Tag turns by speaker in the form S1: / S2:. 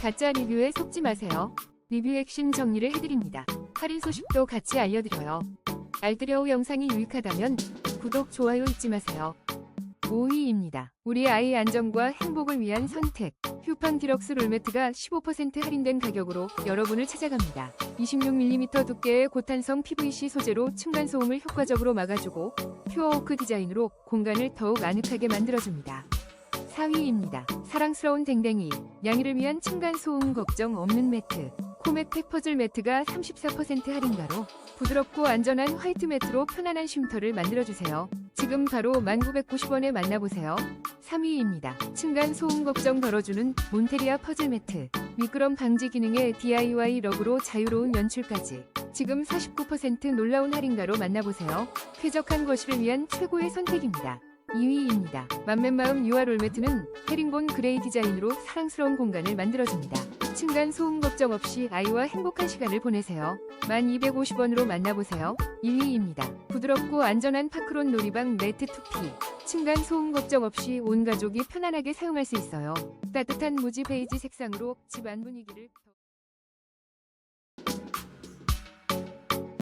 S1: 가짜 리뷰에 속지 마세요. 리뷰 핵심 정리를 해드립니다. 할인 소식도 같이 알려드려요. 알뜰여우 영상이 유익하다면 구독, 좋아요 잊지 마세요. 5위입니다. 우리 아이 안정과 행복을 위한 선택. 휴팡 디럭스 롤매트가 15% 할인된 가격으로 여러분을 찾아갑니다. 26mm 두께의 고탄성 PVC 소재로 층간소음을 효과적으로 막아주고 퓨어오크 디자인으로 공간을 더욱 아늑하게 만들어줍니다. 4위입니다. 사랑스러운 댕댕이. 양이를 위한 층간소음 걱정 없는 매트. 코메팩 퍼즐 매트가 34% 할인가로 부드럽고 안전한 화이트 매트로 편안한 쉼터를 만들어주세요. 지금 바로 1990원에 만나보세요. 3위입니다. 층간소음 걱정 덜어주는 몬테리아 퍼즐 매트. 미끄럼 방지 기능에 DIY 러그로 자유로운 연출까지. 지금 49% 놀라운 할인가로 만나보세요. 쾌적한 거실을 위한 최고의 선택입니다. 2위입니다. 맘맨마음 유아 롤매트는 헤링본 그레이 디자인으로 사랑스러운 공간을 만들어줍니다. 층간 소음 걱정 없이 아이와 행복한 시간을 보내세요. 1250원으로 만나보세요. 1위입니다. 부드럽고 안전한 파크론 놀이방 매트 2P. 층간 소음 걱정 없이 온 가족이 편안하게 사용할 수 있어요. 따뜻한 무지 베이지 색상으로 집안 분위기를